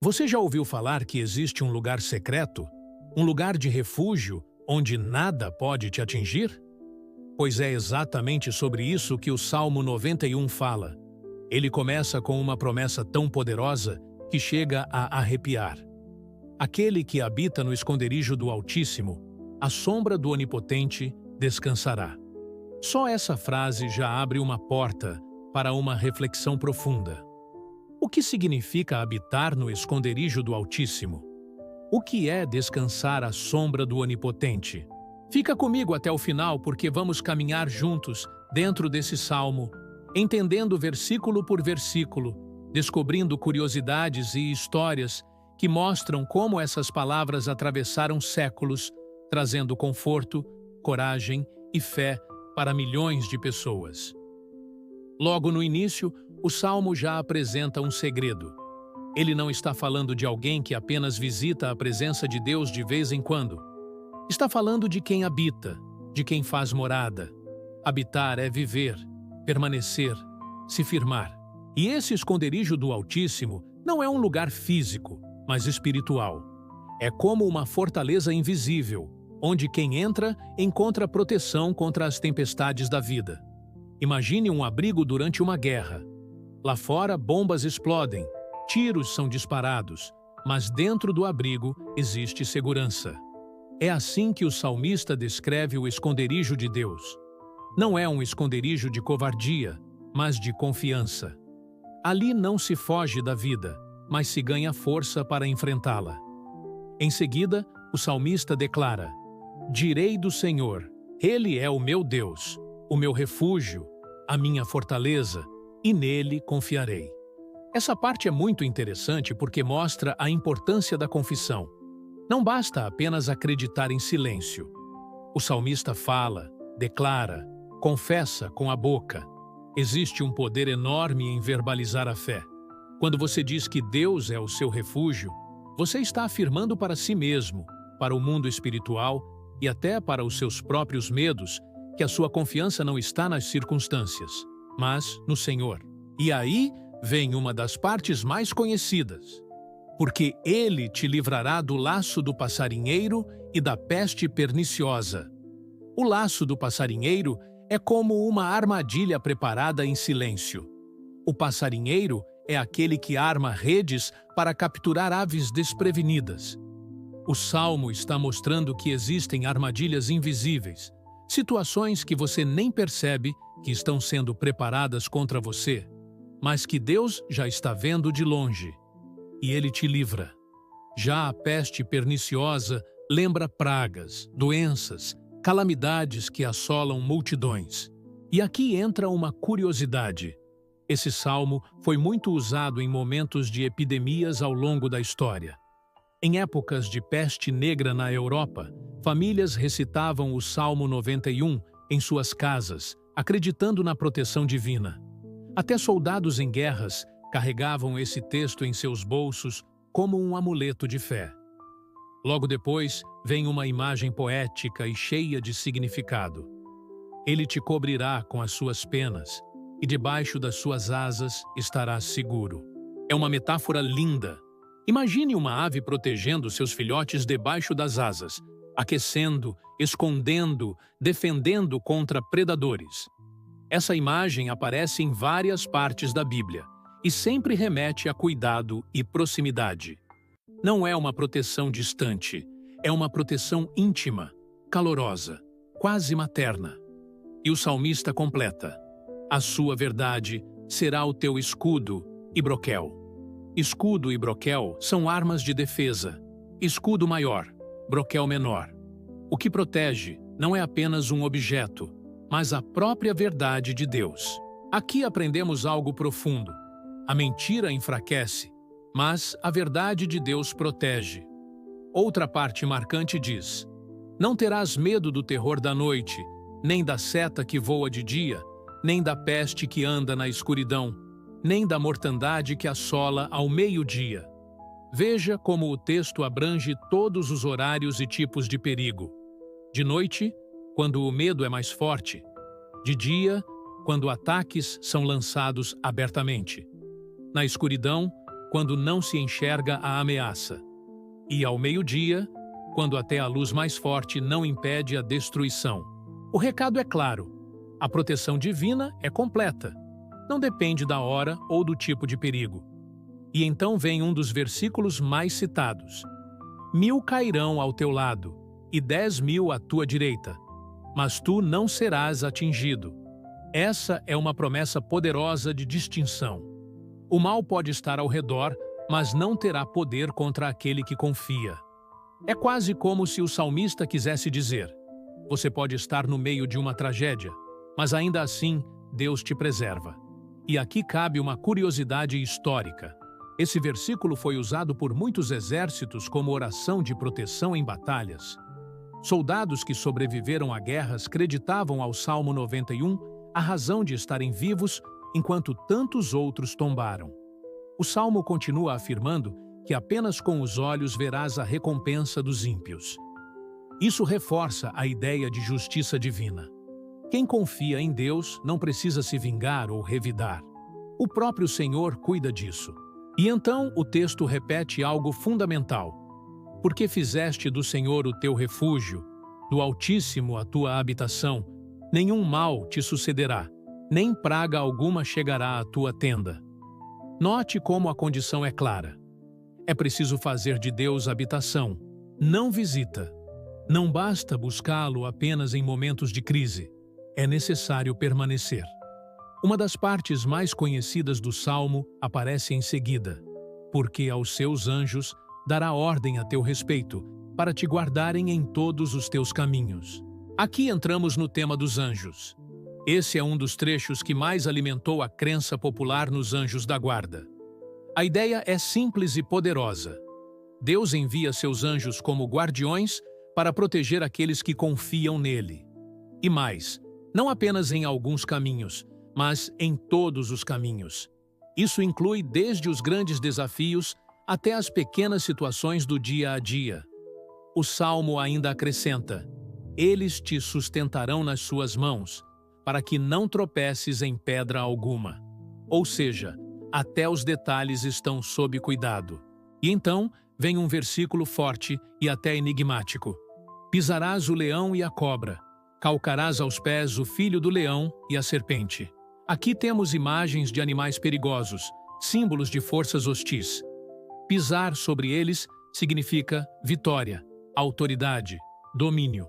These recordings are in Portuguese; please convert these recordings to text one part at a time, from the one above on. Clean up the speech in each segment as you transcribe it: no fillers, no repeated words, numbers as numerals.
Você já ouviu falar que existe um lugar secreto? Um lugar de refúgio onde nada pode te atingir? Pois é exatamente sobre isso que o Salmo 91 fala. Ele começa com uma promessa tão poderosa que chega a arrepiar. Aquele que habita no esconderijo do Altíssimo, à sombra do Onipotente, descansará. Só essa frase já abre uma porta para uma reflexão profunda. O que significa habitar no esconderijo do Altíssimo? O que é descansar à sombra do Onipotente? Fica comigo até o final porque vamos caminhar juntos dentro desse salmo, entendendo versículo por versículo, descobrindo curiosidades e histórias que mostram como essas palavras atravessaram séculos, trazendo conforto, coragem e fé para milhões de pessoas. Logo no início, o Salmo já apresenta um segredo. Ele não está falando de alguém que apenas visita a presença de Deus de vez em quando. Está falando de quem habita, de quem faz morada. Habitar é viver, permanecer, se firmar. E esse esconderijo do Altíssimo não é um lugar físico, mas espiritual. É como uma fortaleza invisível, onde quem entra encontra proteção contra as tempestades da vida. Imagine um abrigo durante uma guerra. Lá fora, bombas explodem, tiros são disparados, mas dentro do abrigo existe segurança. É assim que o salmista descreve o esconderijo de Deus. Não é um esconderijo de covardia, mas de confiança. Ali não se foge da vida, mas se ganha força para enfrentá-la. Em seguida, o salmista declara: Direi do Senhor, Ele é o meu Deus, o meu refúgio, a minha fortaleza, e nele confiarei. Essa parte é muito interessante porque mostra a importância da confissão. Não basta apenas acreditar em silêncio. O salmista fala, declara, confessa com a boca. Existe um poder enorme em verbalizar a fé. Quando você diz que Deus é o seu refúgio, você está afirmando para si mesmo, para o mundo espiritual e até para os seus próprios medos, que a sua confiança não está nas circunstâncias, mas no Senhor. E aí vem uma das partes mais conhecidas. Porque Ele te livrará do laço do passarinheiro e da peste perniciosa. O laço do passarinheiro é como uma armadilha preparada em silêncio. O passarinheiro é aquele que arma redes para capturar aves desprevenidas. O Salmo está mostrando que existem armadilhas invisíveis, situações que você nem percebe que estão sendo preparadas contra você, mas que Deus já está vendo de longe. E Ele te livra. Já a peste perniciosa lembra pragas, doenças, calamidades que assolam multidões. E aqui entra uma curiosidade. Esse salmo foi muito usado em momentos de epidemias ao longo da história. Em épocas de peste negra na Europa, famílias recitavam o Salmo 91 em suas casas, acreditando na proteção divina. Até soldados em guerras carregavam esse texto em seus bolsos como um amuleto de fé. Logo depois, vem uma imagem poética e cheia de significado. Ele te cobrirá com as suas penas, e debaixo das suas asas estarás seguro. É uma metáfora linda. Imagine uma ave protegendo seus filhotes debaixo das asas, aquecendo, escondendo, defendendo contra predadores. Essa imagem aparece em várias partes da Bíblia e sempre remete a cuidado e proximidade. Não é uma proteção distante, é uma proteção íntima, calorosa, quase materna. E o salmista completa: a sua verdade será o teu escudo e broquel. Escudo e broquel são armas de defesa. Escudo maior, broquel menor. O que protege não é apenas um objeto, mas a própria verdade de Deus. Aqui aprendemos algo profundo. A mentira enfraquece, mas a verdade de Deus protege. Outra parte marcante diz: não terás medo do terror da noite, nem da seta que voa de dia, nem da peste que anda na escuridão, nem da mortandade que assola ao meio-dia. Veja como o texto abrange todos os horários e tipos de perigo. De noite, quando o medo é mais forte. De dia, quando ataques são lançados abertamente. Na escuridão, quando não se enxerga a ameaça, e ao meio-dia, quando até a luz mais forte não impede a destruição. O recado é claro: a proteção divina é completa. Não depende da hora ou do tipo de perigo. E então vem um dos versículos mais citados: 1000 cairão ao teu lado, e 10.000 à tua direita, mas tu não serás atingido. Essa é uma promessa poderosa de distinção. O mal pode estar ao redor, mas não terá poder contra aquele que confia. É quase como se o salmista quisesse dizer: você pode estar no meio de uma tragédia, mas ainda assim Deus te preserva. E aqui cabe uma curiosidade histórica. Esse versículo foi usado por muitos exércitos como oração de proteção em batalhas. Soldados que sobreviveram a guerras creditavam ao Salmo 91 a razão de estarem vivos enquanto tantos outros tombaram. O Salmo continua afirmando que apenas com os olhos verás a recompensa dos ímpios. Isso reforça a ideia de justiça divina. Quem confia em Deus não precisa se vingar ou revidar. O próprio Senhor cuida disso. E então o texto repete algo fundamental: porque fizeste do Senhor o teu refúgio, do Altíssimo a tua habitação, nenhum mal te sucederá, nem praga alguma chegará à tua tenda. Note como a condição é clara. É preciso fazer de Deus habitação, não visita. Não basta buscá-lo apenas em momentos de crise. É necessário permanecer. Uma das partes mais conhecidas do Salmo aparece em seguida: porque aos seus anjos dará ordem a teu respeito, para te guardarem em todos os teus caminhos. Aqui entramos no tema dos anjos. Esse é um dos trechos que mais alimentou a crença popular nos anjos da guarda. A ideia é simples e poderosa. Deus envia seus anjos como guardiões para proteger aqueles que confiam nele. E mais, não apenas em alguns caminhos, mas em todos os caminhos. Isso inclui desde os grandes desafios até as pequenas situações do dia a dia. O Salmo ainda acrescenta: eles te sustentarão nas suas mãos, para que não tropeces em pedra alguma. Ou seja, até os detalhes estão sob cuidado. E então vem um versículo forte e até enigmático: pisarás o leão e a cobra, calcarás aos pés o filho do leão e a serpente. Aqui temos imagens de animais perigosos, símbolos de forças hostis. Pisar sobre eles significa vitória, autoridade, domínio.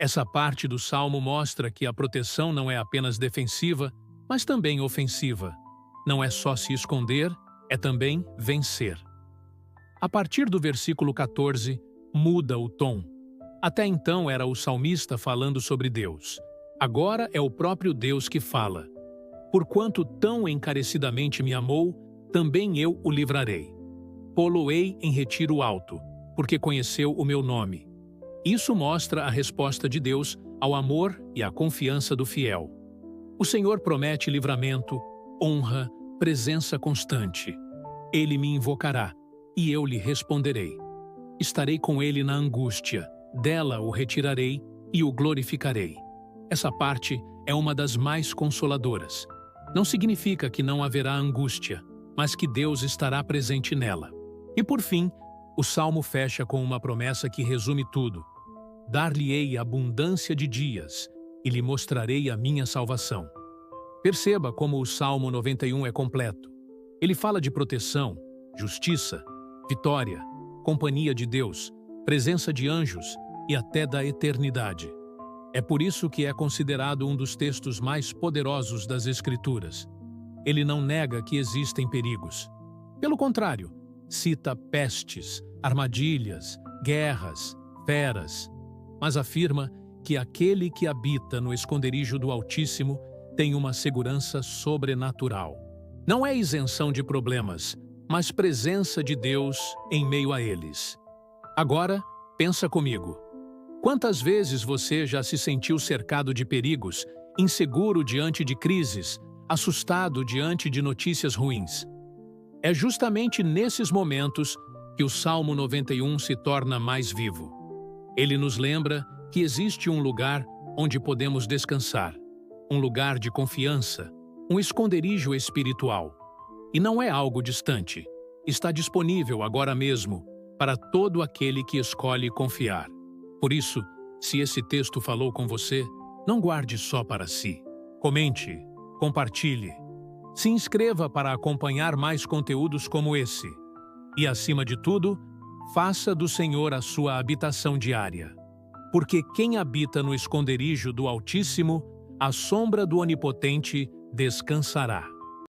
Essa parte do Salmo mostra que a proteção não é apenas defensiva, mas também ofensiva. Não é só se esconder, é também vencer. A partir do versículo 14, muda o tom. Até então era o salmista falando sobre Deus. Agora é o próprio Deus que fala. Porquanto tão encarecidamente me amou, também eu o livrarei. Pô-lo-ei em retiro alto, porque conheceu o meu nome. Isso mostra a resposta de Deus ao amor e à confiança do fiel. O Senhor promete livramento, honra, presença constante. Ele me invocará, e eu lhe responderei. Estarei com ele na angústia, dela o retirarei e o glorificarei. Essa parte é uma das mais consoladoras. Não significa que não haverá angústia, mas que Deus estará presente nela. E por fim, o Salmo fecha com uma promessa que resume tudo: dar-lhe-ei abundância de dias, e lhe mostrarei a minha salvação. Perceba como o Salmo 91 é completo. Ele fala de proteção, justiça, vitória, companhia de Deus, presença de anjos e até da eternidade. É por isso que é considerado um dos textos mais poderosos das Escrituras. Ele não nega que existem perigos. Pelo contrário, cita pestes, armadilhas, guerras, feras, mas afirma que aquele que habita no esconderijo do Altíssimo tem uma segurança sobrenatural. Não é isenção de problemas, mas presença de Deus em meio a eles. Agora, pensa comigo. Quantas vezes você já se sentiu cercado de perigos, inseguro diante de crises, assustado diante de notícias ruins? É justamente nesses momentos que o Salmo 91 se torna mais vivo. Ele nos lembra que existe um lugar onde podemos descansar, um lugar de confiança, um esconderijo espiritual. E não é algo distante. está disponível agora mesmo para todo aquele que escolhe confiar. Por isso, se esse texto falou com você, não guarde só para si. Comente, compartilhe, se inscreva para acompanhar mais conteúdos como esse. E, acima de tudo, faça do Senhor a sua habitação diária. Porque quem habita no esconderijo do Altíssimo, à sombra do Onipotente, descansará.